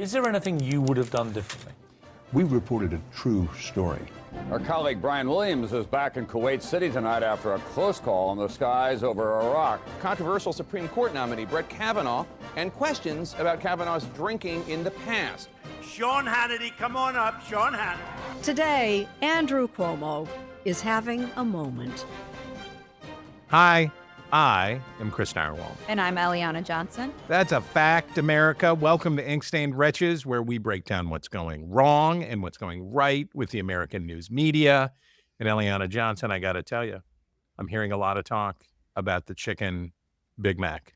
Is there anything you would have done differently? We reported a true story. Our colleague Brian Williams is back in Kuwait City tonight after a close call in the skies over Iraq. Controversial Supreme Court nominee Brett Kavanaugh and questions about Kavanaugh's drinking in the past. Sean Hannity, come on up, Sean Hannity. Today, Andrew Cuomo is having a moment. Hi, I am Chris Narwhal. And I'm Eliana Johnson. That's a fact, America. Welcome to Ink Stained Wretches, where we break down what's going wrong and what's going right with the American news media. And Eliana Johnson, I got to tell you, I'm hearing a lot of talk about the chicken Big Mac.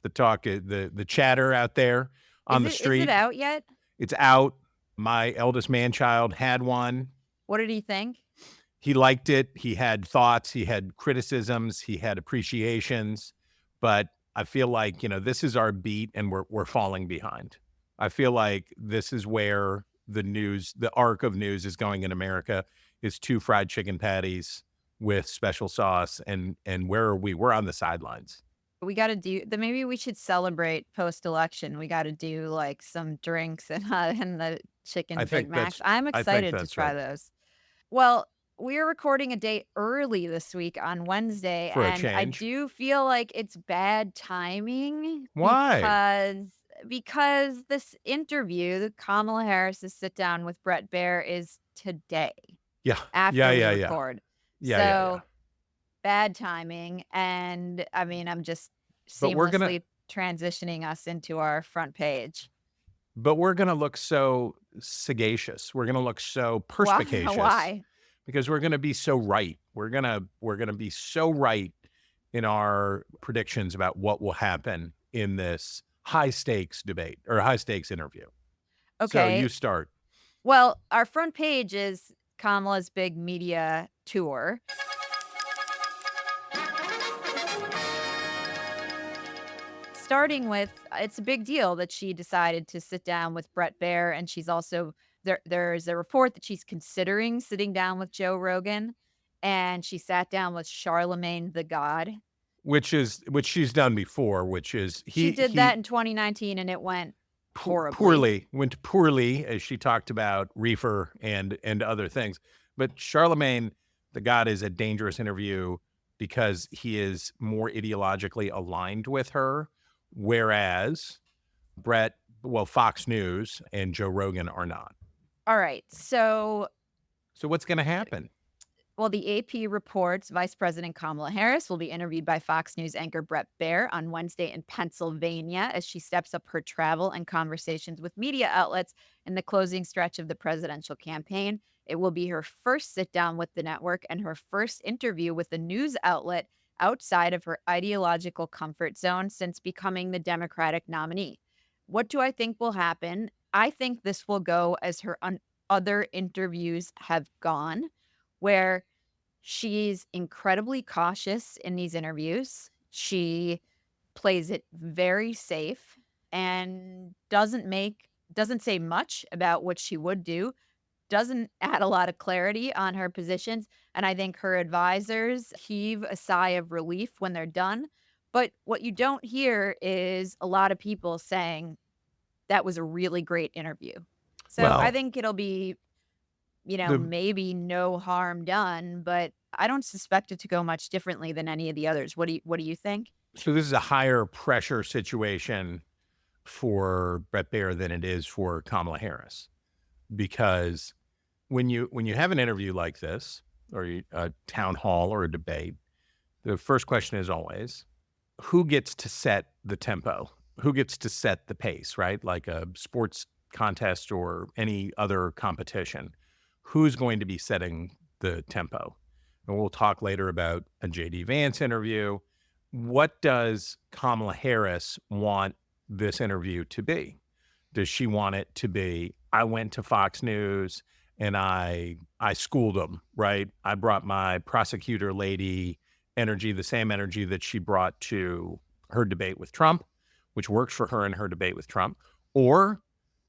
The talk, the chatter out there on the street. Is it out yet? It's out. My eldest man-child had one. What did he think? He liked it. He had thoughts. He had criticisms. He had appreciations. But I feel like, this is our beat and we're falling behind. I feel like this is where the arc of news is going in America is 2 fried chicken patties with special sauce. And where are we? We're on the sidelines. We got to maybe we should celebrate post-election. We got to do like some drinks and the chicken Big Macs. I'm excited to try those. Well, we're recording a day early this week on Wednesday, and I do feel like it's bad timing. Why? Because this interview, Kamala Harris's sit down with Bret Baier, is today. Yeah. After we record. Yeah. Bad timing, and I mean, I'm just seamlessly transitioning us into our front page. But we're going to look so sagacious. We're going to look so perspicacious. Why? Because we're going to be so right. We're going to be so right in our predictions about what will happen in this high stakes debate or high stakes interview. Okay. So you start. Well, our front page is Kamala's big media tour. Starting with, it's a big deal that she decided to sit down with Bret Baier, and she's also there's a report that she's considering sitting down with Joe Rogan, and she sat down with Charlamagne the God, which she's done before. She did that in 2019, and it went poorly. Went poorly as she talked about reefer and other things. But Charlamagne the God is a dangerous interview because he is more ideologically aligned with her. Whereas Fox News and Joe Rogan are not. All right. So what's going to happen? Well, the AP reports Vice President Kamala Harris will be interviewed by Fox News anchor Bret Baier on Wednesday in Pennsylvania as she steps up her travel and conversations with media outlets in the closing stretch of the presidential campaign. It will be her first sit down with the network and her first interview with a news outlet outside of her ideological comfort zone since becoming the Democratic nominee. What do I think will happen? I think this will go as her other interviews have gone, where she's incredibly cautious in these interviews. She plays it very safe and doesn't say much about what she would do, doesn't add a lot of clarity on her positions. And I think her advisors heave a sigh of relief when they're done. But what you don't hear is a lot of people saying that was a really great interview. So I think it'll be, maybe no harm done, but I don't suspect it to go much differently than any of the others. What do you think? So this is a higher pressure situation for Bret Baier than it is for Kamala Harris, because when you have an interview like this, or a town hall or a debate, the first question is always, who gets to set the tempo? Who gets to set the pace, right? Like a sports contest or any other competition. Who's going to be setting the tempo? And we'll talk later about a J.D. Vance interview. What does Kamala Harris want this interview to be? Does she want it to be, I went to Fox News and I schooled them, right? I brought my prosecutor lady energy, the same energy that she brought to her debate with Trump, which works for her in her debate with Trump? Or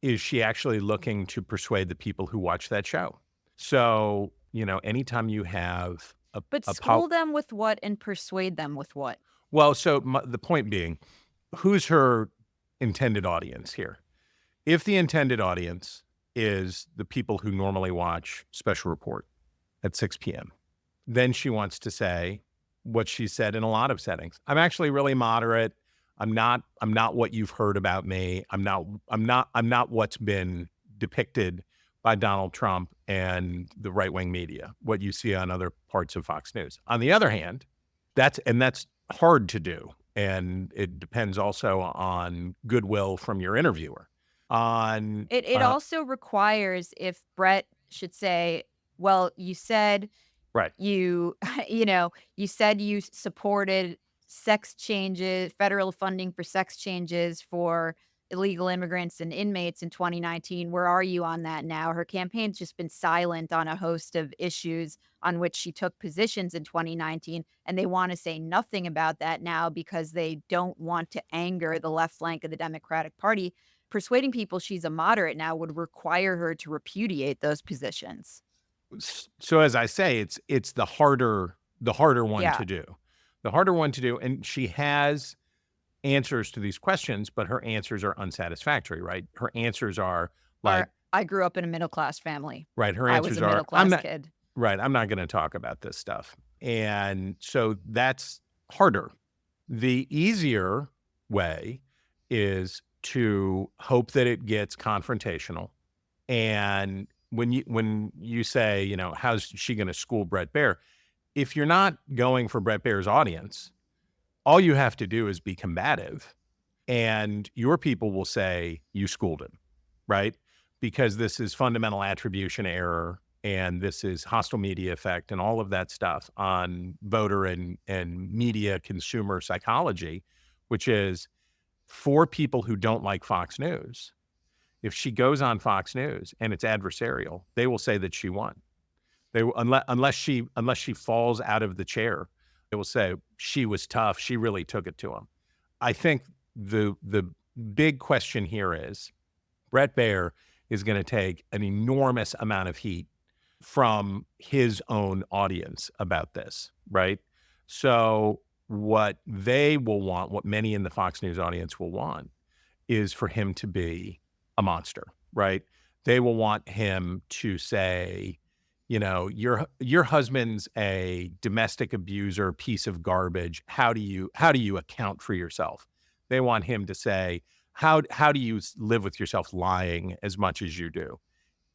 is she actually looking to persuade the people who watch that show? So, anytime you have school them with what and persuade them with what? Well, so the point being, who's her intended audience here? If the intended audience is the people who normally watch Special Report at 6 p.m., then she wants to say what she said in a lot of settings. I'm actually really moderate. I'm not what you've heard about me. I'm not what's been depicted by Donald Trump and the right-wing media, what you see on other parts of Fox News. On the other hand, that's hard to do. And it depends also on goodwill from your interviewer. It also requires, if Bret should say, well, you said right. you said you supported sex changes, federal funding for sex changes for illegal immigrants and inmates in 2019. Where are you on that now? Her campaign's just been silent on a host of issues on which she took positions in 2019, and they want to say nothing about that now because they don't want to anger the left flank of the Democratic Party. Persuading people she's a moderate now would require her to repudiate those positions. So as I say, it's the harder one Yeah. to do. The harder one to do, and she has answers to these questions, but her answers are unsatisfactory, right? Her answers are like, I grew up in a middle-class family. right, her I answers was a are, middle-class kid. right, I'm not going to talk about this stuff. And so that's harder. The easier way is to hope that it gets confrontational. And when you say, you know, how's she going to school Bret Baier? If you're not going for Bret Baier's audience, all you have to do is be combative, and your people will say you schooled him, right? Because this is fundamental attribution error, and this is hostile media effect, and all of that stuff on voter and media consumer psychology, which is for people who don't like Fox News. If she goes on Fox News and it's adversarial, they will say that she won. They will, unless she falls out of the chair, they will say she was tough. She really took it to him. I think the big question here is Bret Baier is going to take an enormous amount of heat from his own audience about this, right? So what they will want, what many in the Fox News audience will want, is for him to be a monster, right? They will want him to say, you know, your husband's a domestic abuser, piece of garbage. How do you account for yourself? They want him to say, how do you live with yourself lying as much as you do?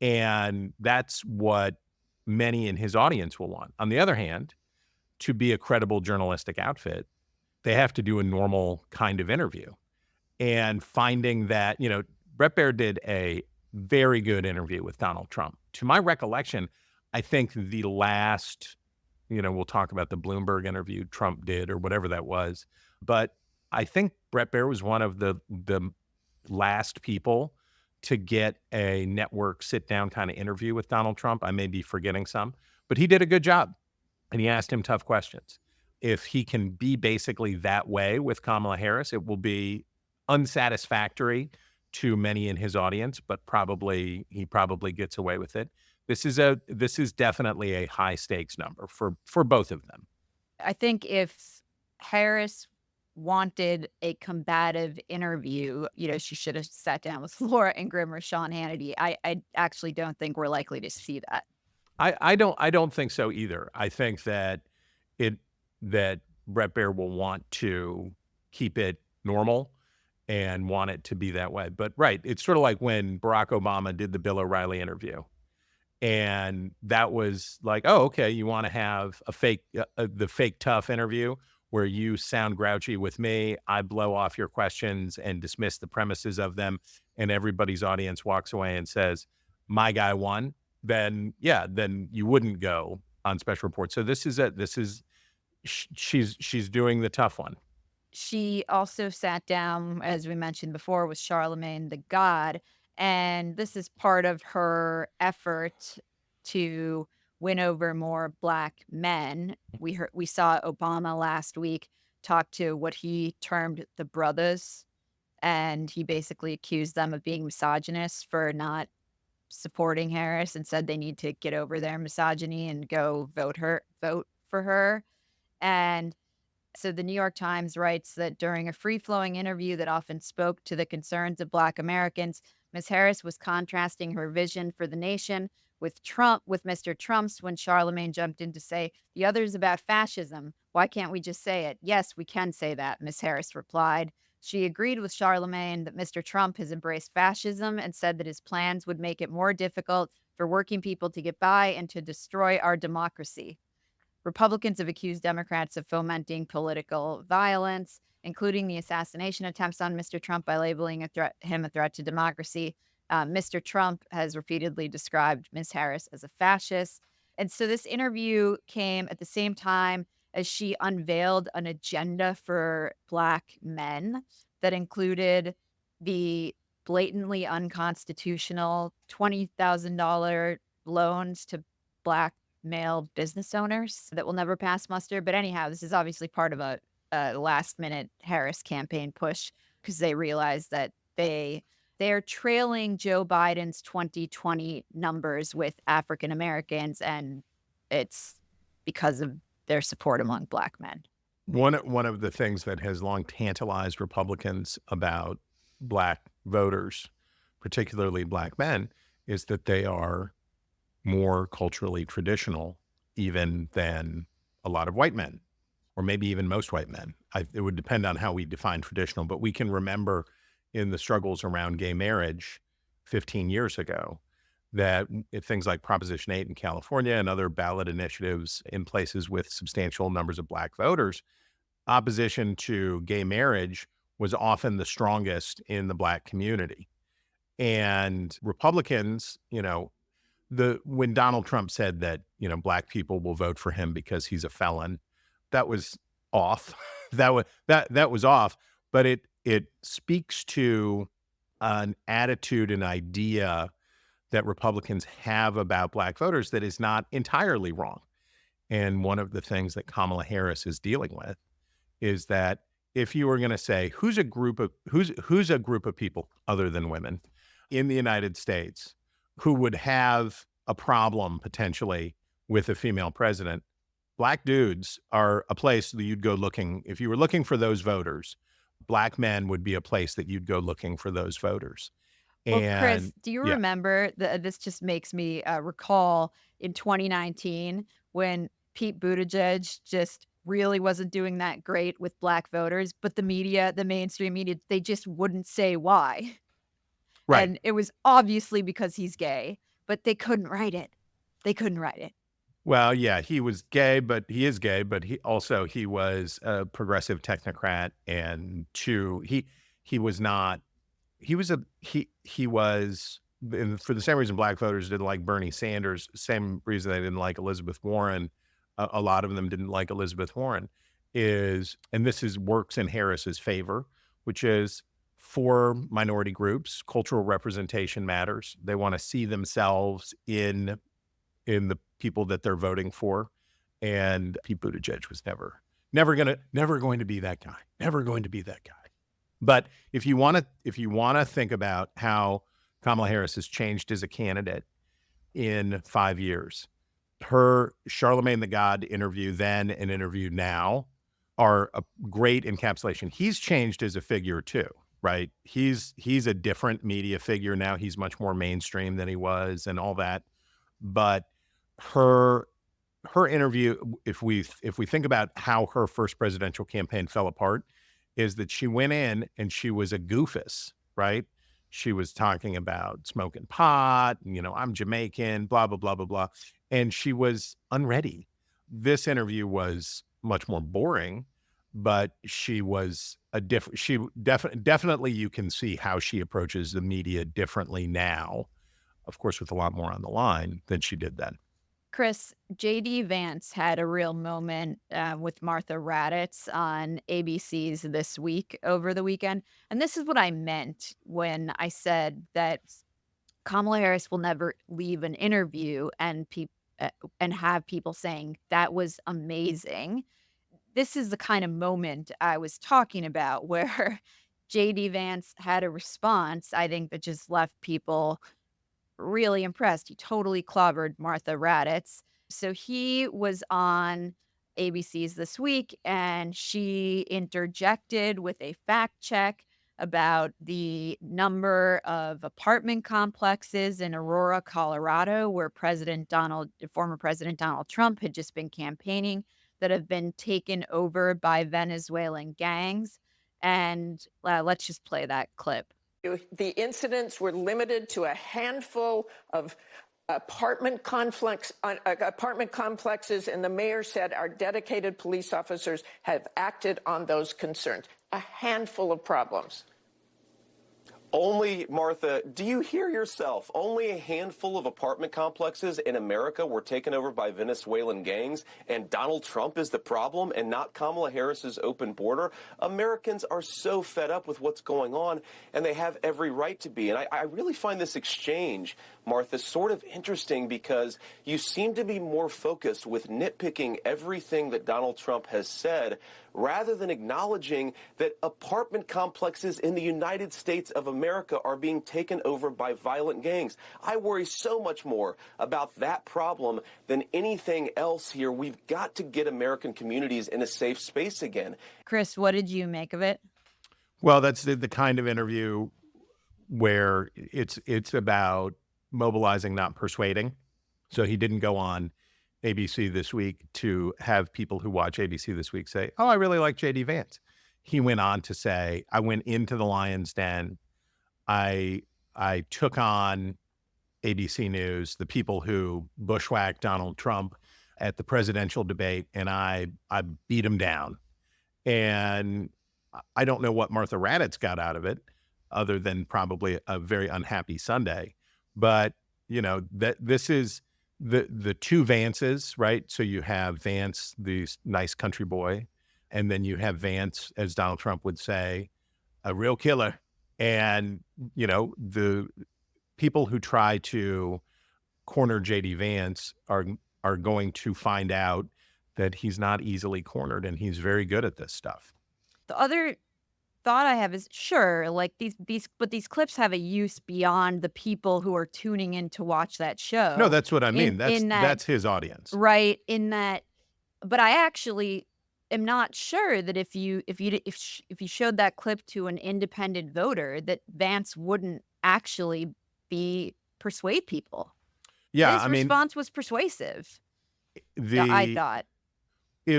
And that's what many in his audience will want. On the other hand, to be a credible journalistic outfit, they have to do a normal kind of interview. And finding that, you know, Bret Baier did a very good interview with Donald Trump. To my recollection, I think the last, you know, we'll talk about the Bloomberg interview Trump did or whatever that was, but I think Bret Baier was one of the last people to get a network sit-down kind of interview with Donald Trump. I may be forgetting some, but he did a good job, and he asked him tough questions. If he can be basically that way with Kamala Harris, it will be unsatisfactory to many in his audience, but he probably gets away with it. This is definitely a high stakes number for both of them. I think if Harris wanted a combative interview, you know, she should have sat down with Laura Ingraham or Sean Hannity. I actually don't think we're likely to see that. I don't think so either. I think that Bret Baier will want to keep it normal and want it to be that way. But right, it's sort of like when Barack Obama did the Bill O'Reilly interview. And that was like, oh, okay, you want to have the fake tough interview where you sound grouchy with me, I blow off your questions and dismiss the premises of them, and everybody's audience walks away and says, my guy won, then you wouldn't go on Special Report. So she's doing the tough one. She also sat down, as we mentioned before, with Charlamagne the God. And this is part of her effort to win over more Black men. We saw Obama last week talk to what he termed the brothers, and he basically accused them of being misogynists for not supporting Harris and said they need to get over their misogyny and go vote for her. And so the New York Times writes that during a free-flowing interview that often spoke to the concerns of Black Americans, Ms. Harris was contrasting her vision for the nation with Mr. Trump's when Charlamagne jumped in to say, the other is about fascism. Why can't we just say it? Yes, we can say that, Ms. Harris replied. She agreed with Charlamagne that Mr. Trump has embraced fascism and said that his plans would make it more difficult for working people to get by and to destroy our democracy. Republicans have accused Democrats of fomenting political violence, including the assassination attempts on Mr. Trump by labeling him a threat to democracy. Mr. Trump has repeatedly described Ms. Harris as a fascist. And so this interview came at the same time as she unveiled an agenda for Black men that included the blatantly unconstitutional $20,000 loans to Black male business owners that will never pass muster. But anyhow, this is obviously part of a last-minute Harris campaign push because they realize that they're trailing Joe Biden's 2020 numbers with African Americans, and it's because of their support among Black men. One of the things that has long tantalized Republicans about Black voters, particularly Black men, is that they are more culturally traditional even than a lot of white men, or maybe even most white men. It would depend on how we define traditional, but we can remember in the struggles around gay marriage 15 years ago that things like Proposition 8 in California and other ballot initiatives in places with substantial numbers of Black voters, opposition to gay marriage was often the strongest in the Black community. And Republicans, when Donald Trump said that, Black people will vote for him because he's a felon, that was off. that was off, but it speaks to an attitude and idea that Republicans have about Black voters that is not entirely wrong. And one of the things that Kamala Harris is dealing with is that if you were going to say who's a group of people other than women in the United States who would have a problem potentially with a female president, Black dudes are a place that you'd go looking. If you were looking for those voters, Black men would be a place that you'd go looking for those voters. Well, Chris, do you remember this just makes me recall in 2019 when Pete Buttigieg just really wasn't doing that great with Black voters, but the mainstream media, they just wouldn't say why. Right. And it was obviously because he's gay, but they couldn't write it. Well, yeah, he was gay, but he is gay, but he was a progressive technocrat, and he was for the same reason Black voters didn't like Bernie Sanders, same reason they didn't like Elizabeth Warren. A lot of them didn't like Elizabeth Warren works in Harris's favor, which is for minority groups, cultural representation matters. They want to see themselves in the people that they're voting for. And Pete Buttigieg was never going to be that guy. Never going to be that guy. But if you want to think about how Kamala Harris has changed as a candidate in 5 years, her Charlamagne the God interview then and interview now are a great encapsulation. He's changed as a figure too, right? He's a different media figure now. He's much more mainstream than he was and all that. But her interview, if we think about how her first presidential campaign fell apart, is that she went in and she was a goofus, right? She was talking about smoking pot, I'm Jamaican, blah, blah, blah, blah, blah. And she was unready. This interview was much more boring, but she was definitely you can see how she approaches the media differently now, of course, with a lot more on the line than she did then. Chris, J.D. Vance had a real moment with Martha Raddatz on ABC's This Week over the weekend. And this is what I meant when I said that Kamala Harris will never leave an interview and have people saying that was amazing. This is the kind of moment I was talking about where J.D. Vance had a response, I think, that just left people really impressed. He totally clobbered Martha Raddatz. So he was on ABC's This Week, and she interjected with a fact check about the number of apartment complexes in Aurora, Colorado, where former President Donald Trump had just been campaigning, that have been taken over by Venezuelan gangs. And let's just play that clip. The incidents were limited to a handful of apartment complexes, and the mayor said our dedicated police officers have acted on those concerns. A handful of problems. Only, Martha, do you hear yourself? Only a handful of apartment complexes in America were taken over by Venezuelan gangs, and Donald Trump is the problem and not Kamala Harris's open border? Americans are so fed up with what's going on, and they have every right to be. And I really find this exchange, Martha, sort of interesting because you seem to be more focused with nitpicking everything that Donald Trump has said rather than acknowledging that apartment complexes in the United States of America are being taken over by violent gangs. I worry so much more about that problem than anything else here. We've got to get American communities in a safe space again. Chris, what did you make of it? Well, that's the kind of interview where it's about mobilizing, not persuading. So he didn't go on ABC This Week to have people who watch ABC This Week say, oh, I really like J.D. Vance. He went on to say, I went into the lion's den. I took on ABC News, the people who bushwhacked Donald Trump at the presidential debate, and I beat him down. And I don't know what Martha Raddatz got out of it, other than probably a very unhappy Sunday. But, you know, that this is the two Vances, right? So you have Vance, the nice country boy, and then you have Vance, as Donald Trump would say, a real killer. And, you know, the people who try to corner J.D. Vance are going to find out that he's not easily cornered, and he's very good at this stuff. The other thought I have is, sure, like these clips have a use beyond the people who are tuning in to watch that show. No, that's what I mean. That's his audience, right? In that, but I actually am not sure that if you showed that clip to an independent voter, that Vance wouldn't actually persuade people. Yeah, his response was persuasive. I thought.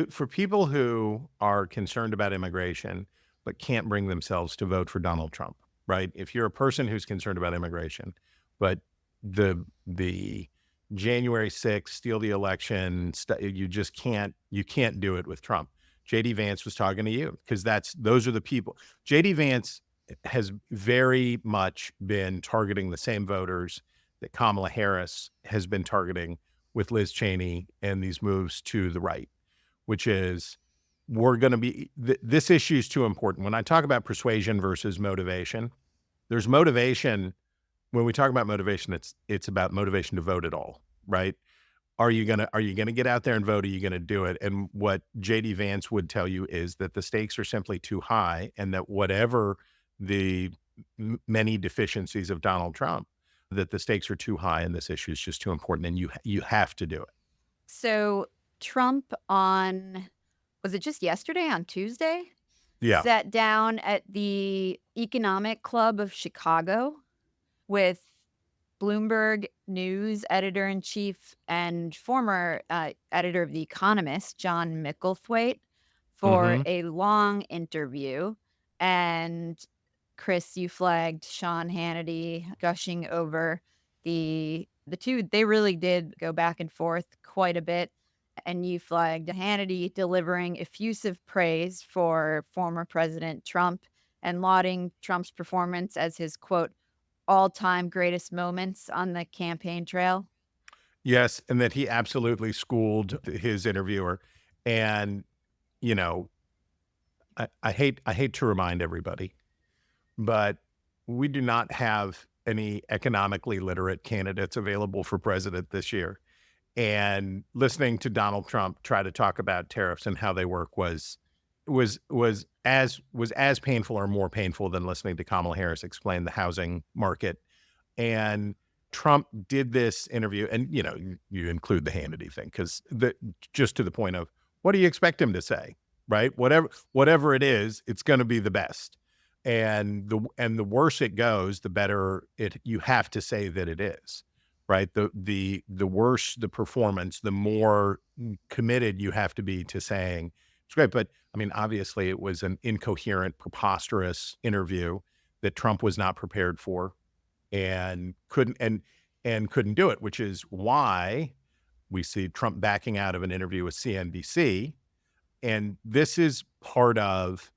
For people who are concerned about immigration but can't bring themselves to vote for Donald Trump, right? If you're a person who's concerned about immigration, but the January 6th, steal the election, you can't do it with Trump. J.D. Vance was talking to you because those are the people. J.D. Vance has very much been targeting the same voters that Kamala Harris has been targeting with Liz Cheney and these moves to the right, which is this issue is too important. When I talk about persuasion versus motivation, there's motivation. When we talk about motivation, it's about motivation to vote at all, right? Are you gonna get out there and vote? Are you gonna do it? And what J.D. Vance would tell you is that the stakes are simply too high, and that whatever the many deficiencies of Donald Trump, that the stakes are too high, and this issue is just too important, and you have to do it. So Trump was it just yesterday, on Tuesday? Yeah. Sat down at the Economic Club of Chicago with Bloomberg News editor-in-chief and former editor of The Economist, John Micklethwait, for a long interview. And Chris, you flagged Sean Hannity gushing over the two. They really did go back and forth quite a bit. And you flagged Hannity delivering effusive praise for former President Trump and lauding Trump's performance as his, quote, all-time greatest moments on the campaign trail. Yes, and that he absolutely schooled his interviewer. And, you know, I hate to remind everybody, but we do not have any economically literate candidates available for president this year. And listening to Donald Trump try to talk about tariffs and how they work was as painful or more painful than listening to Kamala Harris explain the housing market. And Trump did this interview, and you know, you include the Hannity thing because just to the point of what do you expect him to say, right? Whatever it is, it's going to be the best. the worse it goes, the better you have to say that it is, right? The worse the performance, the more committed you have to be to saying it's great. But I mean, obviously it was an incoherent, preposterous interview that Trump was not prepared for and couldn't do it, which is why we see Trump backing out of an interview with CNBC. And this is part of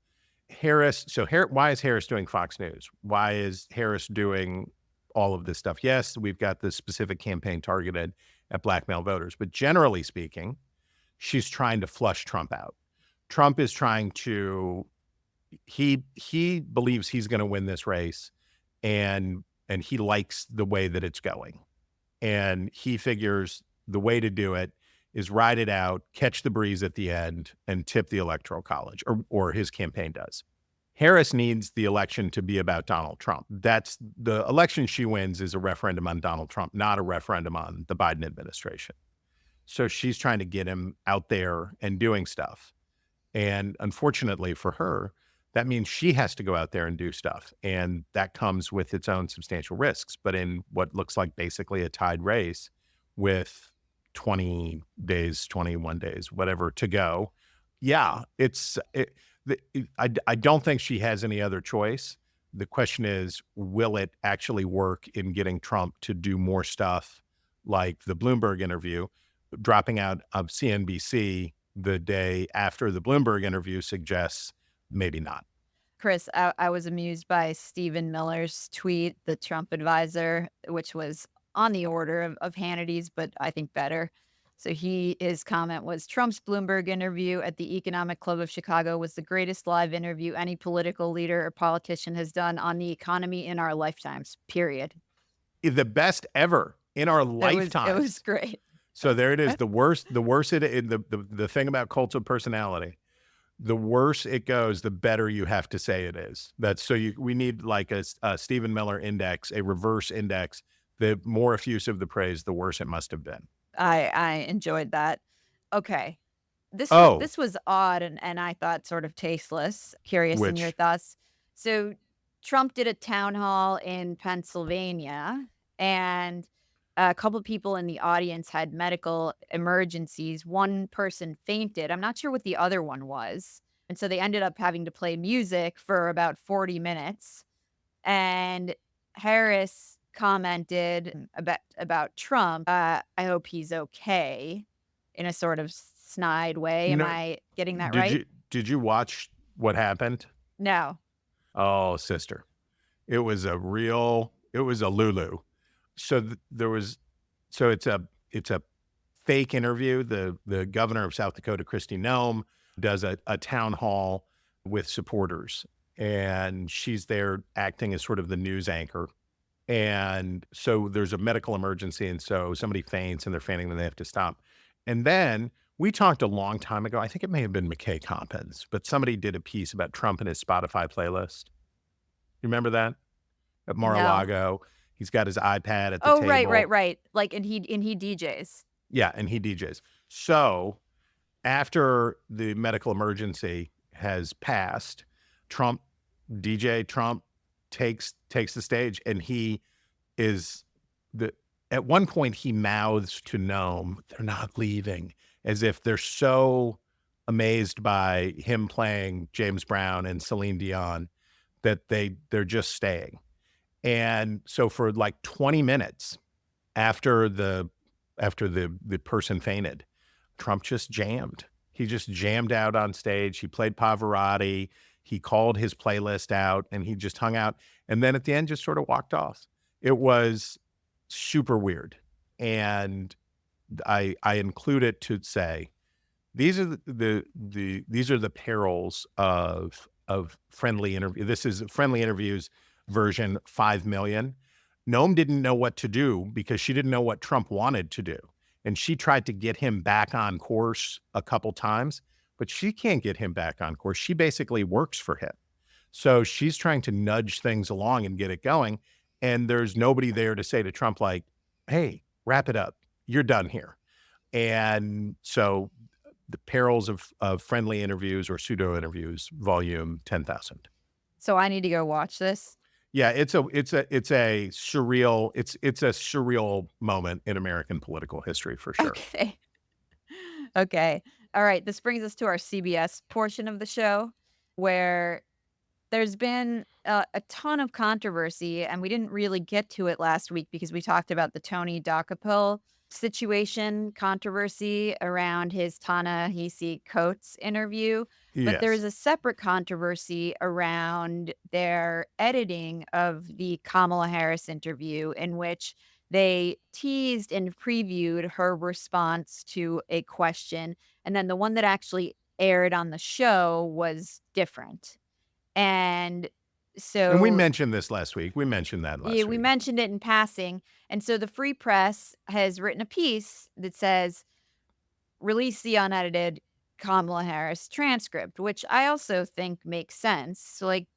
Harris. So why is Harris doing Fox News? Why is Harris doing all of this stuff? Yes, we've got this specific campaign targeted at black male voters, but generally speaking, she's trying to flush Trump out. Trump is trying to, he believes he's going to win this race, and he likes the way that it's going. And he figures the way to do it is ride it out, catch the breeze at the end, and tip the Electoral College, or his campaign does. Harris needs the election to be about Donald Trump. That's the election she wins is a referendum on Donald Trump, not a referendum on the Biden administration. So she's trying to get him out there and doing stuff. And unfortunately for her, that means she has to go out there and do stuff. And that comes with its own substantial risks. But in what looks like basically a tied race with 20 days, 21 days, whatever to go. Yeah, I don't think she has any other choice. The question is, will it actually work in getting Trump to do more stuff like the Bloomberg interview? Dropping out of CNBC the day after the Bloomberg interview suggests maybe not. Chris, I was amused by Stephen Miller's tweet, the Trump advisor, which was on the order of Hannity's, but I think better. So his comment was, Trump's Bloomberg interview at the Economic Club of Chicago was the greatest live interview any political leader or politician has done on the economy in our lifetimes, period. The best ever in our lifetimes. It was great. So there it is. The thing about cult of personality, the worse it goes, the better you have to say it is. We need like a Stephen Miller index, a reverse index. The more effusive the praise, the worse it must have been. I enjoyed that. Okay. This was odd and I thought sort of tasteless. Curious in your thoughts. So Trump did a town hall in Pennsylvania, and a couple of people in the audience had medical emergencies. One person fainted. I'm not sure what the other one was. And so they ended up having to play music for about 40 minutes. And Harris commented about Trump, I hope he's okay, in a sort of snide way. Am I getting that right? Did you watch what happened? No. Oh, sister. It was a Lulu. So it's a fake interview. The governor of South Dakota, Kristi Noem, does a town hall with supporters, and she's there acting as sort of the news anchor. And so there's a medical emergency, and so somebody faints and they're fainting, and they have to stop. And then we talked a long time ago, I think it may have been McKay Compens, but somebody did a piece about Trump and his Spotify playlist. You remember that? At Mar-a-Lago. No. He's got his iPad at the table. Right. Like, and he DJs. Yeah, and he DJs. So after the medical emergency has passed, Trump takes the stage, and at one point he mouths to Noem, they're not leaving, as if they're so amazed by him playing James Brown and Celine Dion that they're just staying. And so for like 20 minutes after the person fainted, Trump just jammed. He just jammed out on stage. He played Pavarotti. He called his playlist out, and he just hung out. And then at the end, just sort of walked off. It was super weird. And I include it to say, these are the perils of friendly interview. This is Friendly Interviews version 5 million. Noem didn't know what to do because she didn't know what Trump wanted to do. And she tried to get him back on course a couple times, but she can't get him back on course. She basically works for him. So she's trying to nudge things along and get it going. And there's nobody there to say to Trump, like, hey, wrap it up. You're done here. And so the perils of friendly interviews or pseudo interviews, volume 10,000. So I need to go watch this. Yeah, it's a surreal moment in American political history for sure. Okay. Okay. All right. This brings us to our CBS portion of the show, where there's been a ton of controversy, and we didn't really get to it last week because we talked about the Tony Dokoupil situation, controversy around his Ta-Nehisi Coates interview. But there's Yes. a separate controversy around their editing of the Kamala Harris interview, in which they teased and previewed her response to a question. And then the one that actually aired on the show was different. And And we so mentioned this last week. We mentioned that last yeah, we week. mentioned it in passing. And so the Free Press has written a piece that says, release the unedited Kamala Harris transcript, which I also think makes sense. So, like,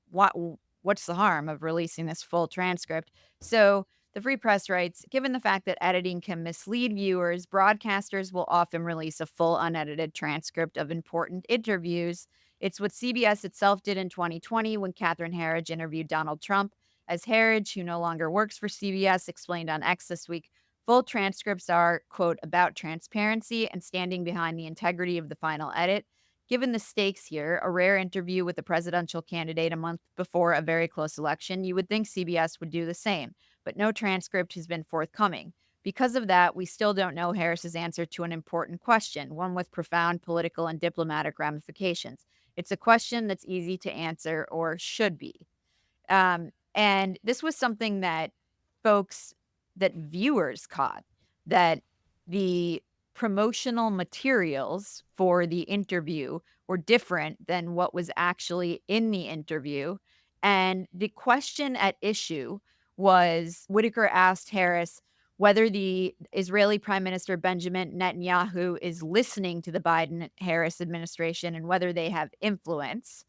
what's the harm of releasing this full transcript? So the Free Press writes, given the fact that editing can mislead viewers, broadcasters will often release a full unedited transcript of important interviews. It's what CBS itself did in 2020 when Catherine Herridge interviewed Donald Trump. As Herridge, who no longer works for CBS, explained on X this week, full transcripts are, quote, about transparency and standing behind the integrity of the final edit. Given the stakes here, a rare interview with a presidential candidate a month before a very close election, you would think CBS would do the same, but no transcript has been forthcoming. Because of that, we still don't know Harris's answer to an important question, one with profound political and diplomatic ramifications. It's a question that's easy to answer, or should be. And this was something that viewers caught, that the promotional materials for the interview were different than what was actually in the interview. And the question at issue was, Whitaker asked Harris whether the Israeli Prime Minister Benjamin Netanyahu is listening to the Biden-Harris administration and whether they have influence.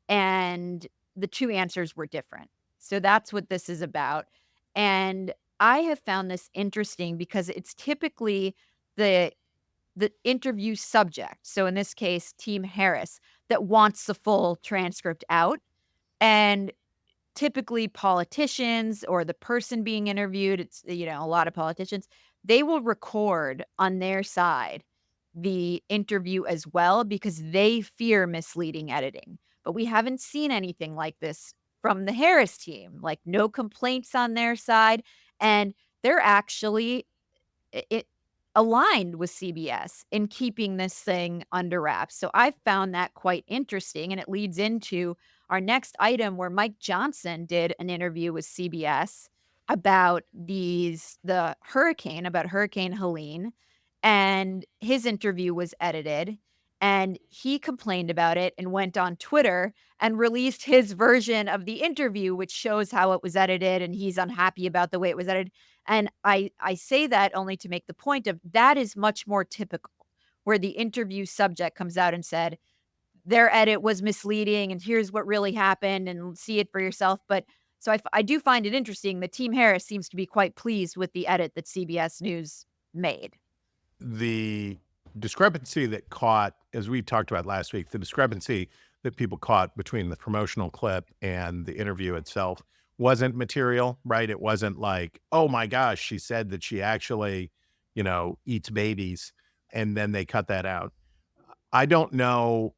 And the two answers were different. So that's what this is about. And I have found this interesting because it's typically the interview subject, so in this case, Team Harris, that wants the full transcript out. And typically politicians or the person being interviewed, it's, a lot of politicians, they will record on their side the interview as well because they fear misleading editing. But we haven't seen anything like this from the Harris team, like no complaints on their side. And they're actually aligned with CBS in keeping this thing under wraps. So I found that quite interesting. And it leads into our next item, where Mike Johnson did an interview with CBS about Hurricane Helene. And his interview was edited. And he complained about it and went on Twitter and released his version of the interview, which shows how it was edited. And he's unhappy about the way it was edited. And I say that only to make the point of that is much more typical, where the interview subject comes out and said, their edit was misleading and here's what really happened and see it for yourself. But so I do find it interesting that Team Harris seems to be quite pleased with the edit that CBS News made. The discrepancy that caught, as we talked about last week, the discrepancy that people caught between the promotional clip and the interview itself wasn't material, right? It wasn't like, oh my gosh, she said that she actually, eats babies, and then they cut that out. I don't know.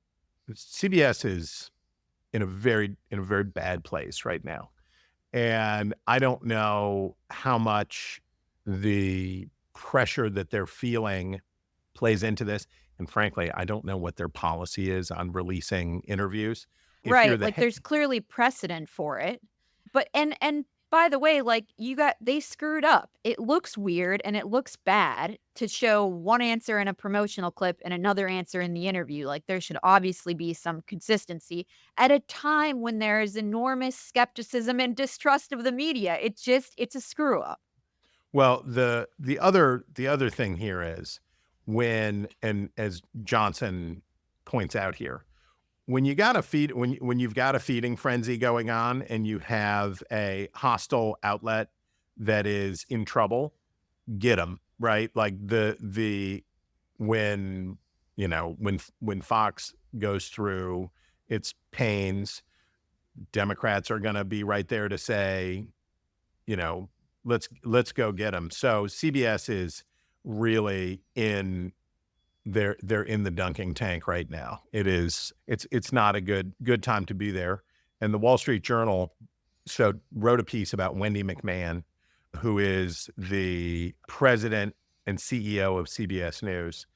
CBS is in a very bad place right now. And I don't know how much the pressure that they're feeling plays into this. And frankly, I don't know what their policy is on releasing interviews. Right. Like there's clearly precedent for it. But and by the way, like they screwed up. It looks weird and it looks bad to show one answer in a promotional clip and another answer in the interview. Like there should obviously be some consistency at a time when there is enormous skepticism and distrust of the media. It's a screw up. Well, the other thing here is when, and as Johnson points out here, when you've got a feeding frenzy going on and you have a hostile outlet that is in trouble, get them, right? Like when Fox goes through its pains Democrats are going to be right there to say, you know, let's go get them. So CBS is really they're in the dunking tank right now. It's not a good time to be there. And the Wall Street Journal wrote a piece about Wendy McMahon, who is the president and CEO of CBS News.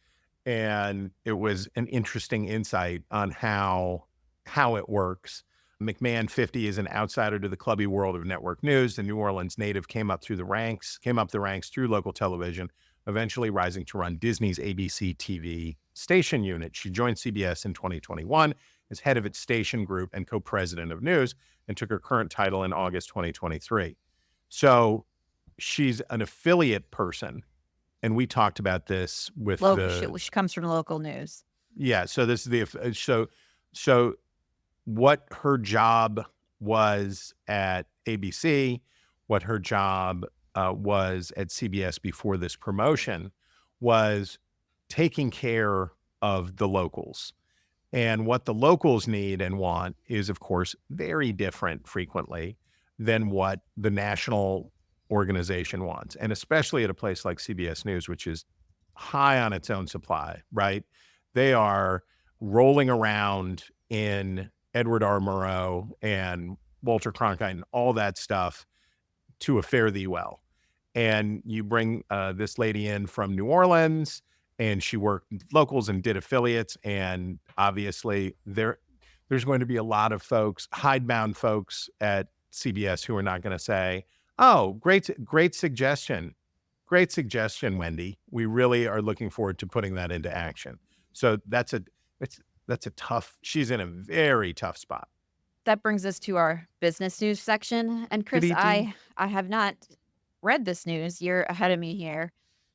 And it was an interesting insight on how it works. McMahon, 50, is an outsider to the clubby world of network news. The New Orleans native came up the ranks through local television, eventually rising to run Disney's ABC TV station unit. She joined CBS in 2021 as head of its station group and co-president of news, and took her current title in August 2023. So she's an affiliate person. And we talked about this with she comes from local news. Yeah. So this is so what her job was at ABC, what her job was at CBS before this promotion, was taking care of the locals. And what the locals need and want is, of course, very different frequently than what the national organization wants. And especially at a place like CBS News, which is high on its own supply, right? They are rolling around in Edward R. Murrow and Walter Cronkite and all that stuff to a fare thee well. And you bring this lady in from New Orleans, and she worked locals and did affiliates. And obviously there's going to be a lot of folks, hidebound folks at CBS, who are not going to say, oh, great suggestion. Great suggestion, Wendy. We really are looking forward to putting that into action. So that's a tough, she's in a very tough spot. That brings us to our business news section. And Chris, I have not read this news. You're ahead of me here.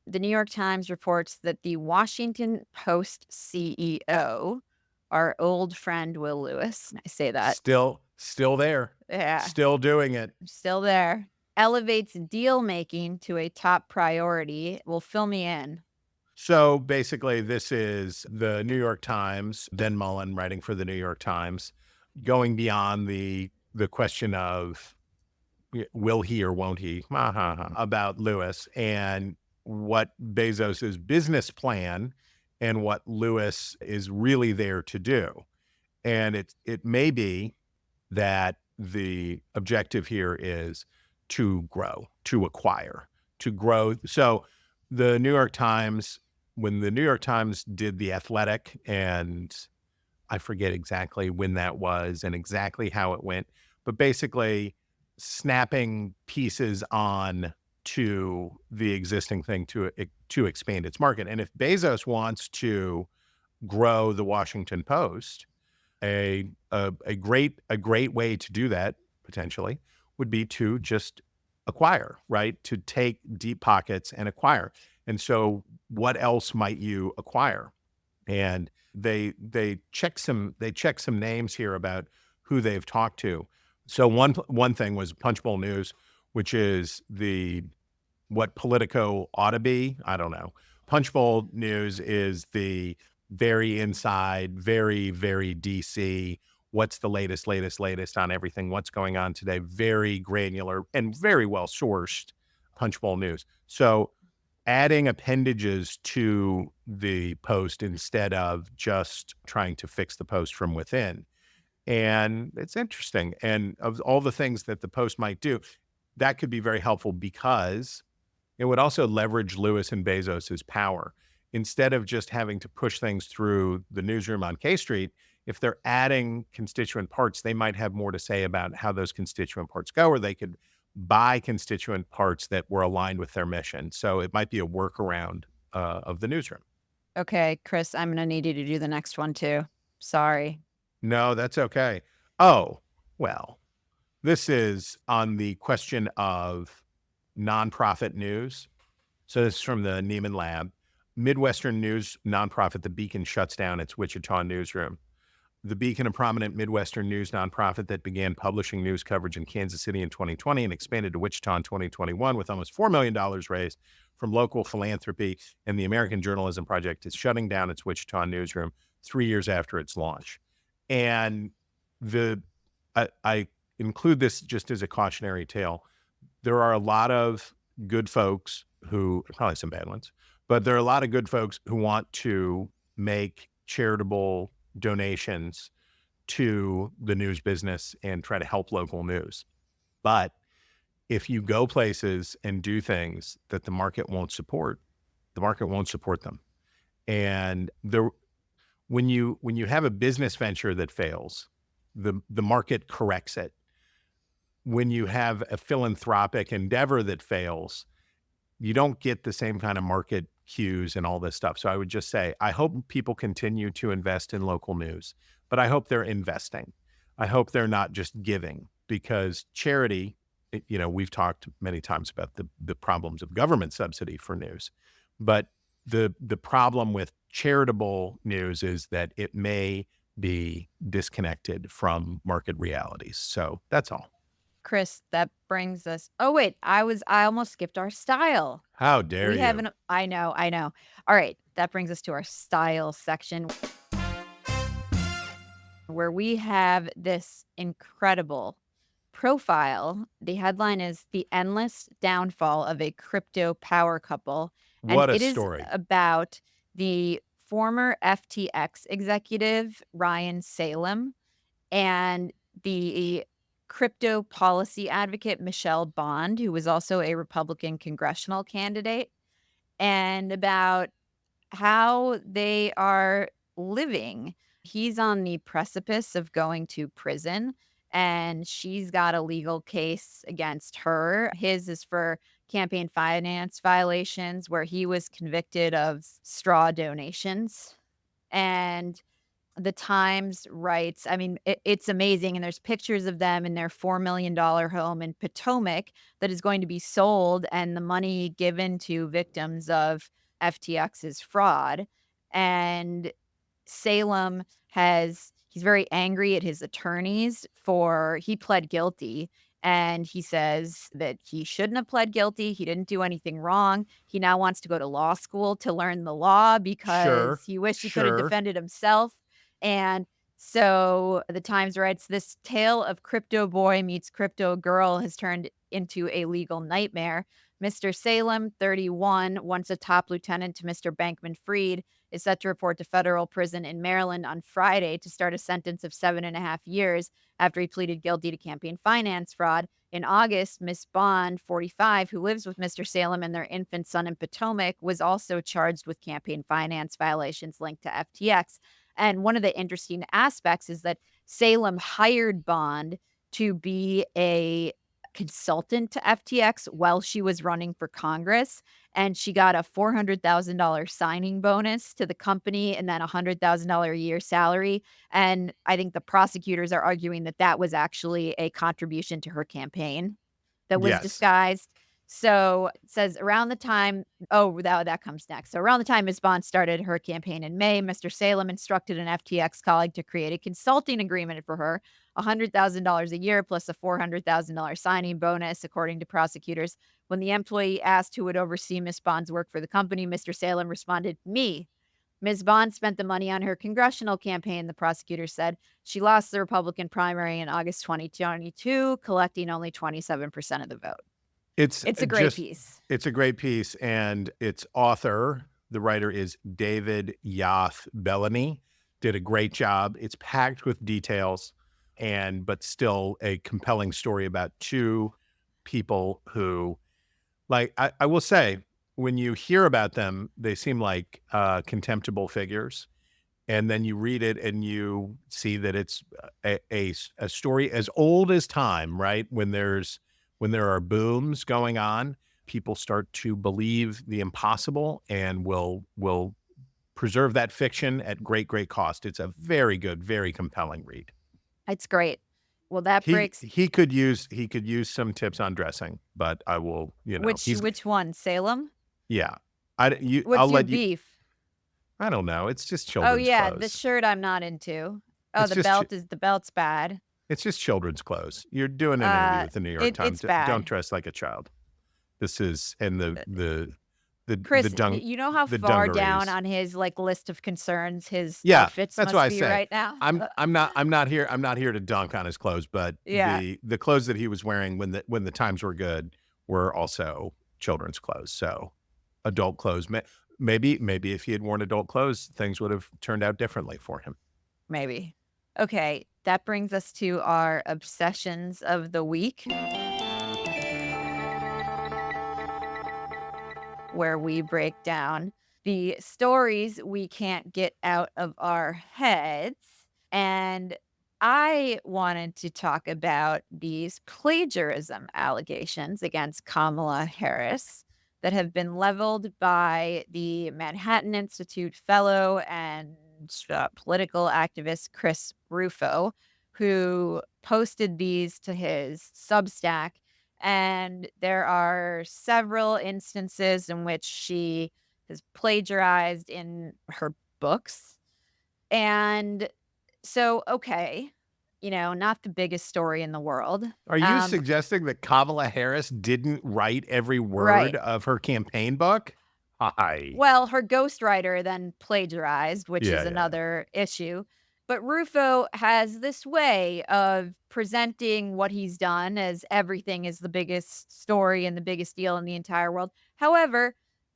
The New York Times reports that the Washington Post CEO, our old friend Will Lewis, I say that. Still there. Yeah. Still doing it. Still there. Elevates deal making to a top priority. Well, fill me in. So basically, this is the New York Times, Ben Mullen writing for the New York Times, going beyond the question of will he or won't he about Lewis, and what Bezos's business plan and what Lewis is really there to do. And it may be that the objective here is to grow, to acquire, to grow. So the New York Times, when the New York Times did The Athletic, and I forget exactly when that was and exactly how it went, but basically snapping pieces on to the existing thing to expand its market. And if Bezos wants to grow the Washington Post, a great way to do that potentially would be to just acquire, right? To take deep pockets and acquire. And so what else might you acquire? And they check some names here about who they've talked to. So one thing was Punchbowl News, which is what Politico ought to be. I don't know. Punchbowl News is the very inside, very, very DC. What's the latest on everything? What's going on today? Very granular and very well sourced Punchbowl News. So adding appendages to the Post instead of just trying to fix the Post from within. And it's interesting. And of all the things that the Post might do, that could be very helpful because it would also leverage Lewis and Bezos's power. Instead of just having to push things through the newsroom on K Street, if they're adding constituent parts, they might have more to say about how those constituent parts go, or they could buy constituent parts that were aligned with their mission. So it might be a workaround of the newsroom. Okay, Chris, I'm going to need you to do the next one too. Sorry. No, that's okay. Oh, well, this is on the question of nonprofit news. So this is from the Neiman Lab. Midwestern news nonprofit The Beacon shuts down its Wichita newsroom. The Beacon, a prominent Midwestern news nonprofit that began publishing news coverage in Kansas City in 2020 and expanded to Wichita in 2021 with almost $4 million raised from local philanthropy and the American Journalism Project, is shutting down its Wichita newsroom 3 years after its launch. And the I include this just as a cautionary tale. There are a lot of good folks who, probably some bad ones, but there are a lot of good folks who want to make charitable donations to the news business and try to help local news. But if you go places and do things that the market won't support, the market won't support them. And when you have a business venture that fails, the market corrects it. When you have a philanthropic endeavor that fails, you don't get the same kind of market cues and all this stuff. So I would just say, I hope people continue to invest in local news, but I hope they're investing. I hope they're not just giving, because charity, we've talked many times about the problems of government subsidy for news, but the problem with charitable news is that it may be disconnected from market realities. So that's all. Chris, that brings us. Oh wait, I almost skipped our style. How dare you? I know. All right, that brings us to our style section, where we have this incredible profile. The headline is "The Endless Downfall of a Crypto Power Couple." What a it story. Is about the former FTX executive, Ryan Salem, and the crypto policy advocate, Michelle Bond, who was also a Republican congressional candidate, and about how they are living. He's on the precipice of going to prison, and she's got a legal case against her. His is for campaign finance violations, where he was convicted of straw donations. And the Times writes, I mean, it's amazing. And there's pictures of them in their $4 million home in Potomac that is going to be sold, and the money given to victims of FTX's fraud. And Salem he's very angry at his attorneys he pled guilty. And he says that he shouldn't have pled guilty. He didn't do anything wrong. He now wants to go to law school to learn the law because he wished he could have defended himself. And so the Times writes, this tale of crypto boy meets crypto girl has turned into a legal nightmare. Mr. Salem, 31, once a top lieutenant to Mr. Bankman-Fried, is set to report to federal prison in Maryland on Friday to start a sentence of 7.5 years after he pleaded guilty to campaign finance fraud. In August, Miss Bond, 45, who lives with Mr. Salem and their infant son in Potomac, was also charged with campaign finance violations linked to FTX. And one of the interesting aspects is that Salem hired Bond to be a consultant to FTX while she was running for Congress. And she got a $400,000 signing bonus to the company and then a $100,000 a year salary. And I think the prosecutors are arguing that that was actually a contribution to her campaign that was disguised. So it says around the time, that comes next. So around the time Ms. Bond started her campaign in May, Mr. Salem instructed an FTX colleague to create a consulting agreement for her, $100,000 a year plus a $400,000 signing bonus, according to prosecutors. When the employee asked who would oversee Ms. Bond's work for the company, Mr. Salem responded, me. Ms. Bond spent the money on her congressional campaign, the prosecutor said. She lost the Republican primary in August 2022, collecting only 27% of the vote. It's a great piece. It's a great piece. And its author, the writer, is David Yoth Bellany, did a great job. It's packed with details, but still a compelling story about two people who, I will say, when you hear about them, they seem like contemptible figures. And then you read it and you see that it's a story as old as time, right? When there are booms going on, people start to believe the impossible and will preserve that fiction at great, great cost. It's a very good, very compelling read. It's great. Well, that breaks. He could use some tips on dressing, but I will, Which one? Salem? Yeah. What's your beef? I don't know. It's just children's clothes. Oh yeah, the shirt I'm not into. Oh, the belt's bad. It's just children's clothes. You're doing an interview with the New York Times. It's bad. Don't dress like a child. This is, and the Chris, the you know how the far down dungarees. on his list of concerns his Yeah, outfits that's must why I be say right now? I'm not here to dunk on his clothes, but Yeah. the clothes that he was wearing when the times were good were also children's clothes. So adult clothes, maybe if he had worn adult clothes, things would have turned out differently for him. Maybe. Okay, that brings us to our obsessions of the week, where we break down the stories we can't get out of our heads. And I wanted to talk about these plagiarism allegations against Kamala Harris that have been leveled by the Manhattan Institute fellow and political activist Chris Rufo, who posted these to his Substack. And there are several instances in which she has plagiarized in her books. And so, okay, not the biggest story in the world. Are you suggesting that Kamala Harris didn't write every word Right. of her campaign book? Hi. Well, her ghostwriter then plagiarized, which Yeah, is yeah. another issue. But Rufo has this way of presenting what he's done as everything is the biggest story and the biggest deal in the entire world. However,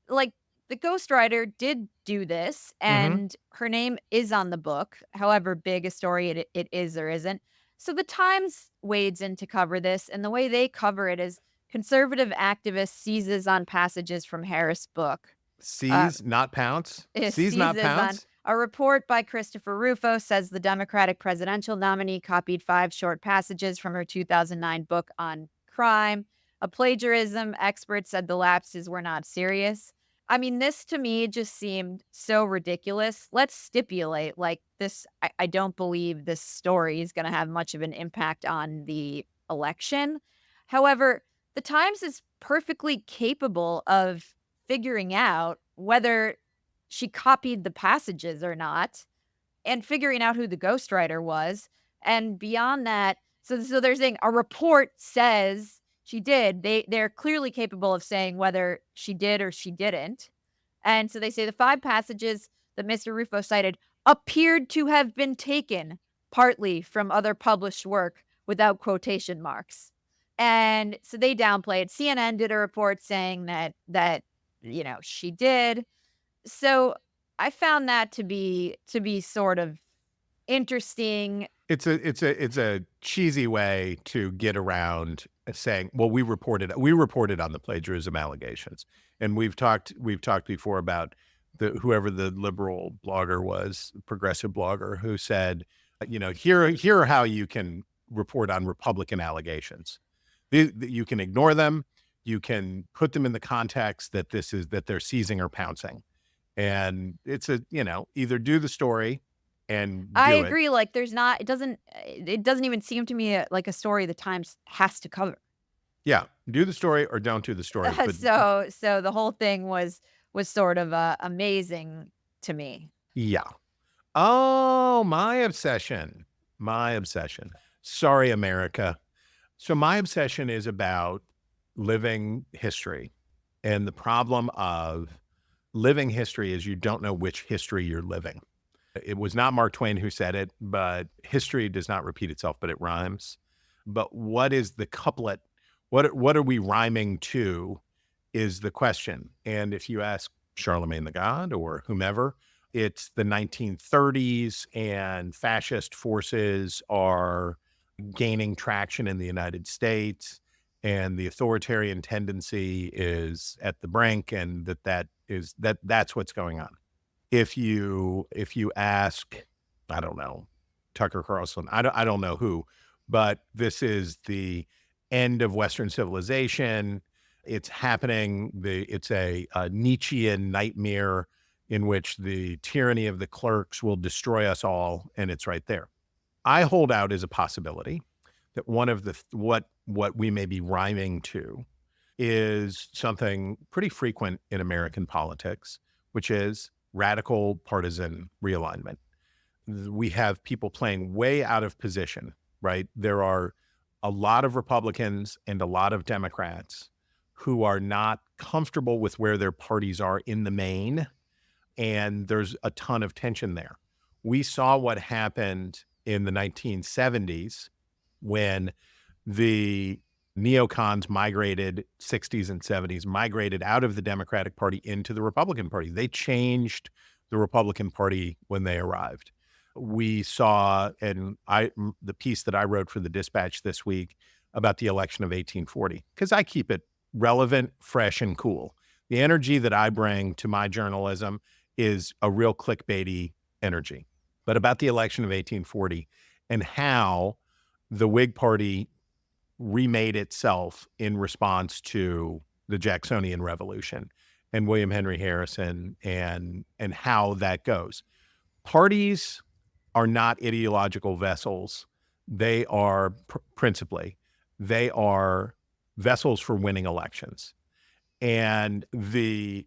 like the ghostwriter did do this, and her name is on the book, however big a story it is or isn't. So the Times wades in to cover this, and the way they cover it is conservative activist seizes on passages from Harris' book. Seize, not pounce? Seize, not pounce? A report by Christopher Rufo says the Democratic presidential nominee copied 5 short passages from her 2009 book on crime. A plagiarism expert said the lapses were not serious. I mean, this to me just seemed so ridiculous. Let's stipulate, like, this, I don't believe this story is going to have much of an impact on the election. However, the Times is perfectly capable of figuring out whether she copied the passages or not, and figuring out who the ghostwriter was. And beyond that, so they're saying a report says she did. They're clearly capable of saying whether she did or she didn't. And so they say the 5 passages that Mr. Rufo cited appeared to have been taken partly from other published work without quotation marks. And so they downplay it. CNN did a report saying that she did. So I found that to be sort of interesting. It's a cheesy way to get around saying, well, we reported on the plagiarism allegations. And we've talked before about whoever the liberal blogger was, progressive blogger, who said, here are how you can report on Republican allegations. You can ignore them. You can put them in the context that they're seizing or pouncing. And it's either do the story and I agree. Like it doesn't even seem to me like a story the Times has to cover. Yeah. Do the story or don't do the story. But, so the whole thing was sort of amazing to me. Yeah. Oh, my obsession. Sorry, America. So my obsession is about living history. And the problem of living history is you don't know which history you're living. It was not Mark Twain who said it, but history does not repeat itself, but it rhymes. But what is the couplet? What are we rhyming to is the question. And if you ask Charlamagne the God or whomever, it's the 1930s and fascist forces are gaining traction in the United States, and the authoritarian tendency is at the brink, and that's what's going on. If you ask, I don't know, Tucker Carlson, I don't know who, but this is the end of Western civilization. It's happening. It's a Nietzschean nightmare in which the tyranny of the clerks will destroy us all, and it's right there. I hold out as a possibility that one of what we may be rhyming to is something pretty frequent in American politics, which is radical partisan realignment. We have people playing way out of position, right? There are a lot of Republicans and a lot of Democrats who are not comfortable with where their parties are in the main, and there's a ton of tension there. We saw what happened in the 1970s when the neocons migrated, 60s and 70s, migrated out of the Democratic Party into the Republican Party. They changed the Republican Party when they arrived. We saw, and the piece that I wrote for the Dispatch this week about the election of 1840, because I keep it relevant, fresh, and cool. The energy that I bring to my journalism is a real clickbaity energy. But about the election of 1840 and how the Whig Party remade itself in response to the Jacksonian Revolution and William Henry Harrison and how that goes. Parties are not ideological vessels. They are principally, they are vessels for winning elections. And the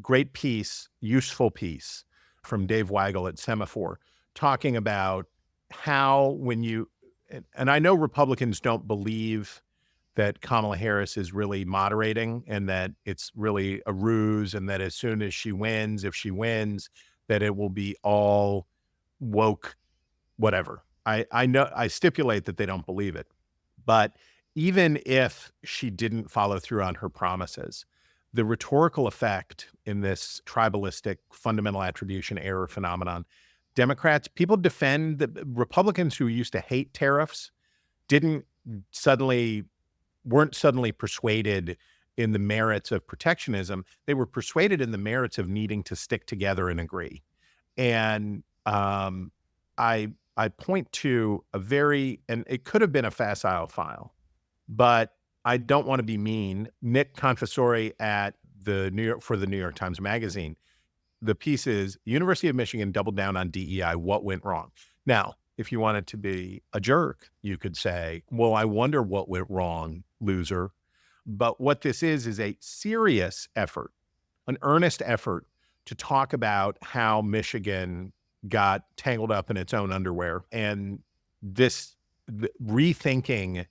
great piece, useful piece from Dave Weigel at Semaphore, talking about how when you, and I know Republicans don't believe that Kamala Harris is really moderating and that it's really a ruse and that as soon as she wins, if she wins, that it will be all woke, whatever. I know, I stipulate that they don't believe it. But even if she didn't follow through on her promises, the rhetorical effect in this tribalistic fundamental attribution error phenomenon, Democrats, people defend the Republicans who used to hate tariffs weren't suddenly persuaded in the merits of protectionism. They were persuaded in the merits of needing to stick together and agree. And I point to and it could have been a facile file, but I don't want to be mean. Nick Confessori for the New York Times Magazine, the piece is University of Michigan doubled down on DEI. What went wrong? Now, if you wanted to be a jerk, you could say, well, I wonder what went wrong, loser. But what this is a serious effort, an earnest effort to talk about how Michigan got tangled up in its own underwear and rethinking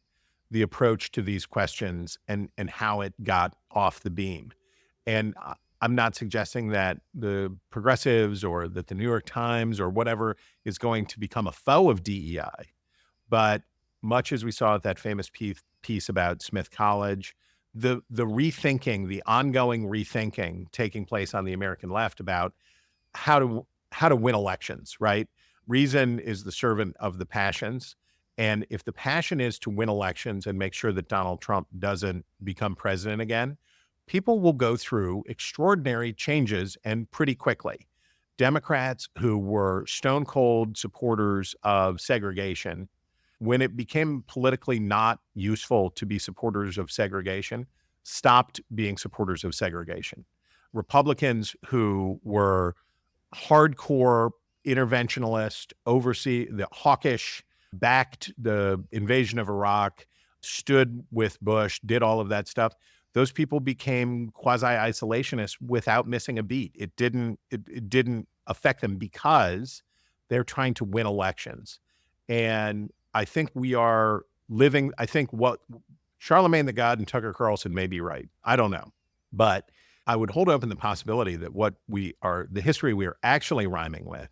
the approach to these questions and how it got off the beam. And I'm not suggesting that the progressives or that the New York Times or whatever is going to become a foe of DEI. But much as we saw at that famous piece about Smith College, the rethinking, the ongoing rethinking taking place on the American left about how to win elections, right? Reason is the servant of the passions. And if the passion is to win elections and make sure that Donald Trump doesn't become president again, people will go through extraordinary changes and pretty quickly. Democrats who were stone cold supporters of segregation, when it became politically not useful to be supporters of segregation, stopped being supporters of segregation. Republicans who were hardcore interventionist, the hawkish, backed the invasion of Iraq, stood with Bush, did all of that stuff. Those people became quasi-isolationists without missing a beat. It didn't affect them because they're trying to win elections. And I think we are living, what Charlamagne the God and Tucker Carlson may be right. I don't know. But I would hold open the possibility that the history we are actually rhyming with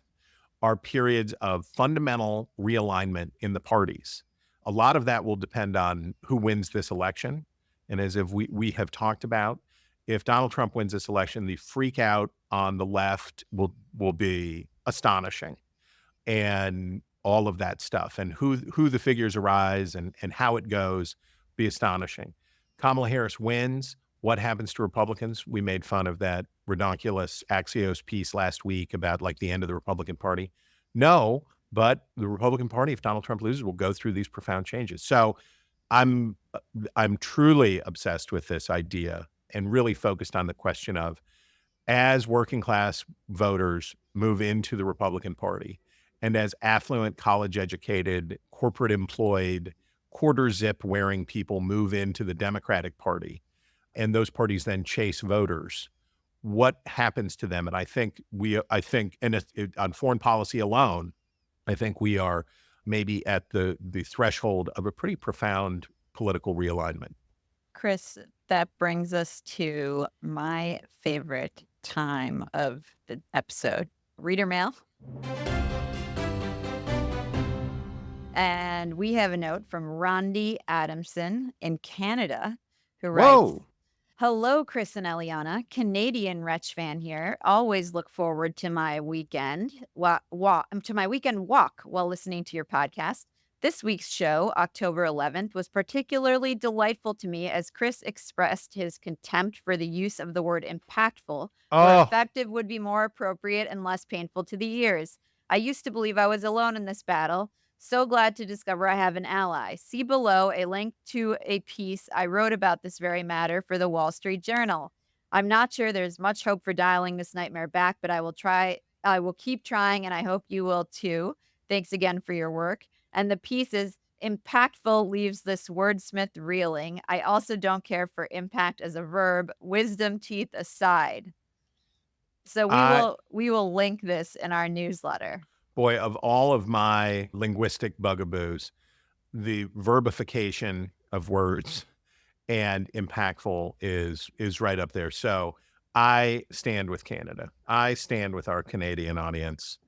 are periods of fundamental realignment in the parties. A lot of that will depend on who wins this election. And as if we have talked about, if Donald Trump wins this election, the freak out on the left will be astonishing, and all of that stuff, and who the figures arise and how it goes, be astonishing. Kamala Harris wins. What happens to Republicans? We made fun of that redonkulous Axios piece last week about like the end of the Republican Party. No, but the Republican Party, if Donald Trump loses, will go through these profound changes. So I'm truly obsessed with this idea and really focused on the question of, as working class voters move into the Republican Party and as affluent, college educated, corporate employed, quarter zip wearing people move into the Democratic Party, and those parties then chase voters, what happens to them? And I think on foreign policy alone, I think we are maybe at the threshold of a pretty profound political realignment. Chris, that brings us to my favorite time of the episode, reader mail. And we have a note from Rondi Adamson in Canada, who writes, "Hello, Chris and Eliana. Canadian Wretch fan here. Always look forward to my weekend walk while listening to your podcast. This week's show, October 11th, was particularly delightful to me as Chris expressed his contempt for the use of the word impactful, where effective would be more appropriate and less painful to the ears. I used to believe I was alone in this battle. So glad to discover I have an ally. See below a link to a piece I wrote about this very matter for the Wall Street Journal. I'm not sure there's much hope for dialing this nightmare back, but I will keep trying, and I hope you will too. Thanks again for your work." And the piece is, "Impactful leaves this wordsmith reeling. I also don't care for impact as a verb. Wisdom teeth aside." So we will link this in our newsletter. Boy, of all of my linguistic bugaboos, the verbification of words and impactful is right up there. So I stand with Canada. I stand with our Canadian audience.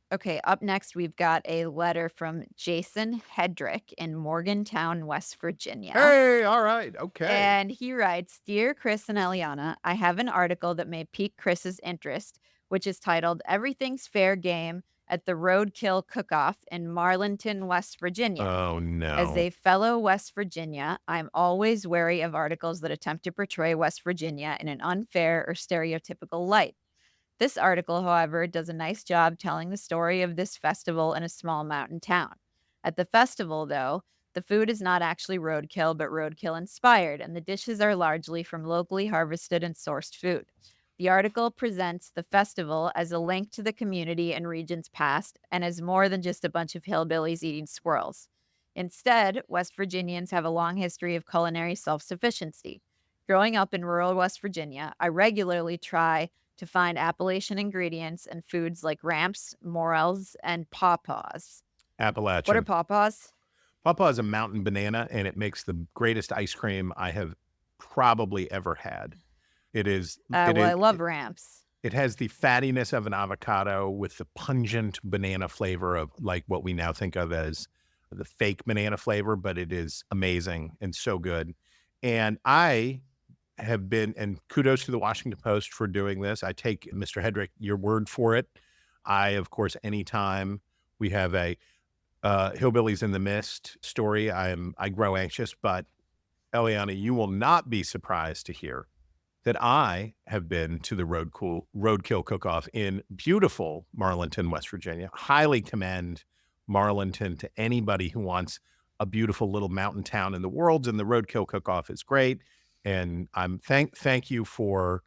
Okay, up next, we've got a letter from Jason Hedrick in Morgantown, West Virginia. Hey, all right, okay. And he writes, "Dear Chris and Eliana, I have an article that may pique Chris's interest, which is titled, 'Everything's Fair Game at the Roadkill Cook-Off in Marlinton, West Virginia.' Oh, no. As a fellow West Virginia, I'm always wary of articles that attempt to portray West Virginia in an unfair or stereotypical light. This article, however, does a nice job telling the story of this festival in a small mountain town. At the festival, though, the food is not actually roadkill, but roadkill inspired, and the dishes are largely from locally harvested and sourced food. The article presents the festival as a link to the community and region's past, and as more than just a bunch of hillbillies eating squirrels. Instead, West Virginians have a long history of culinary self-sufficiency. Growing up in rural West Virginia, I regularly try to find Appalachian ingredients and foods like ramps, morels, and pawpaws." Appalachian. What are pawpaws? Pawpaw is a mountain banana, and it makes the greatest ice cream I have probably ever had. I love ramps. It has the fattiness of an avocado with the pungent banana flavor of like what we now think of as the fake banana flavor, but it is amazing and so good. And I have been, and kudos to the Washington Post for doing this. I take, Mr. Hedrick, your word for it. I, of course, anytime we have a Hillbillies in the Mist story, I grow anxious. But Eliana, you will not be surprised to hear that I have been to the Roadkill Cook-Off in beautiful Marlinton, West Virginia. Highly commend Marlinton to anybody who wants a beautiful little mountain town in the world, and the Roadkill Cook-Off is great. And I'm thank you for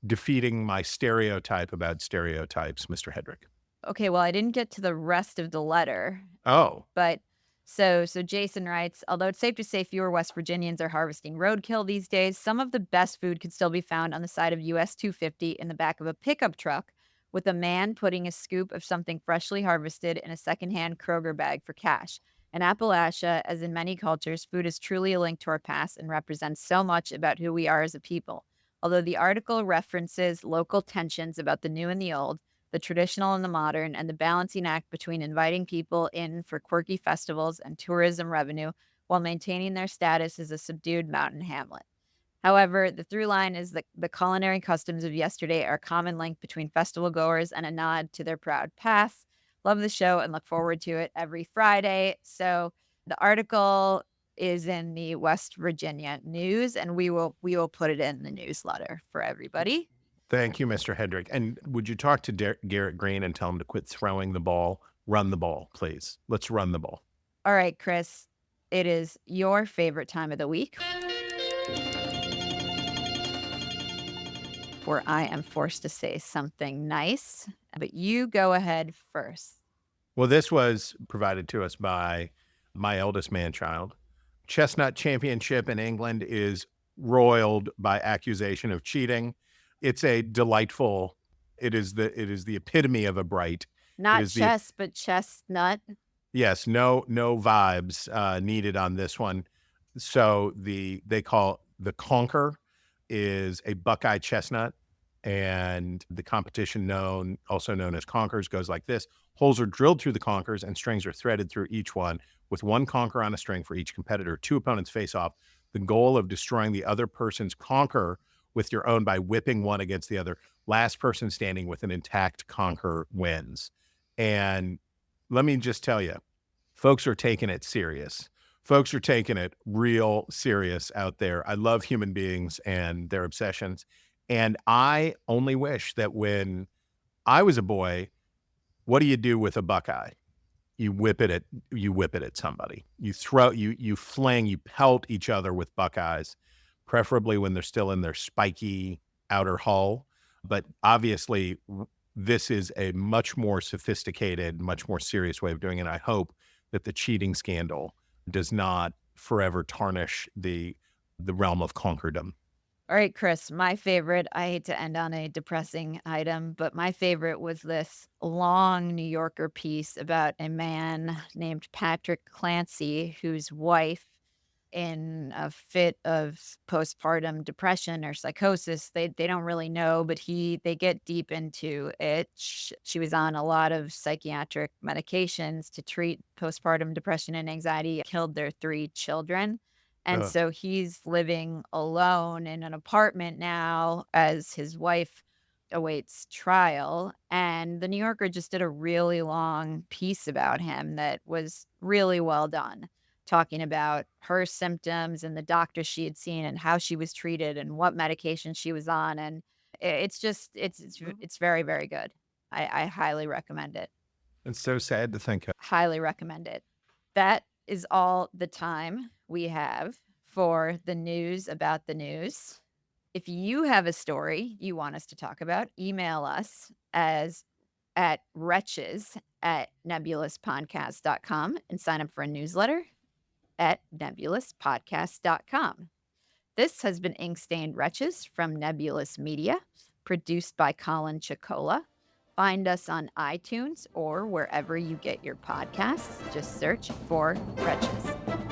defeating my stereotype about stereotypes, Mr. Hedrick. Okay, well, I didn't get to the rest of the letter. Oh. But so Jason writes, "Although it's safe to say fewer West Virginians are harvesting roadkill these days, some of the best food can still be found on the side of US 250 in the back of a pickup truck with a man putting a scoop of something freshly harvested in a secondhand Kroger bag for cash. In Appalachia, as in many cultures, food is truly a link to our past and represents so much about who we are as a people. Although the article references local tensions about the new and the old, the traditional and the modern, and the balancing act between inviting people in for quirky festivals and tourism revenue while maintaining their status as a subdued mountain hamlet. However, the through line is that the culinary customs of yesterday are a common link between festival goers and a nod to their proud past. Love the show and look forward to it every Friday." So the article is in the West Virginia News, and we will put it in the newsletter for everybody. Thank you, Mr. Hedrick. And would you talk to Garrett Green and tell him to quit throwing the ball? Run the ball, please. Let's run the ball. All right, Chris, it is your favorite time of the week, where I am forced to say something nice, but you go ahead first. Well, this was provided to us by my eldest man-child. Chestnut Championship in England is roiled by accusation of cheating. It's a delightful, it is the epitome of a bright. Not chess, but chestnut. Yes, no vibes needed on this one. So they call the conker is a Buckeye chestnut, and the competition also known as conkers, goes like this. Holes are drilled through the conkers and strings are threaded through each one with one conker on a string for each competitor. Two opponents face off. The goal of destroying the other person's conker with your own by whipping one against the other. Last person standing with an intact conker wins. And let me just tell you, folks are taking it serious. Folks are taking it real serious out there. I love human beings and their obsessions. And I only wish that when I was a boy, what do you do with a Buckeye? You whip it at somebody. You fling, you pelt each other with Buckeyes, preferably when they're still in their spiky outer hull. But obviously, this is a much more sophisticated, much more serious way of doing it. I hope that the cheating scandal does not forever tarnish the realm of conkerdom. All right, Chris, my favorite, I hate to end on a depressing item, but my favorite was this long New Yorker piece about a man named Patrick Clancy, whose wife, in a fit of postpartum depression or psychosis, they don't really know, but they get deep into it. She was on a lot of psychiatric medications to treat postpartum depression and anxiety, killed their 3 children. And so he's living alone in an apartment now as his wife awaits trial. And the New Yorker just did a really long piece about him that was really well done, talking about her symptoms and the doctor she had seen and how she was treated and what medication she was on. And it's very, very good. I highly recommend it. It's so sad to think of. Highly recommend it. That is all the time we have for the news about the news. If you have a story you want us to talk about, email us at wretches@nebulouspodcast.com and sign up for a newsletter at nebulouspodcast.com. This has been Ink Stained Wretches from Nebulous Media, produced by Colin Chicola. Find us on iTunes or wherever you get your podcasts. Just search for Wretches.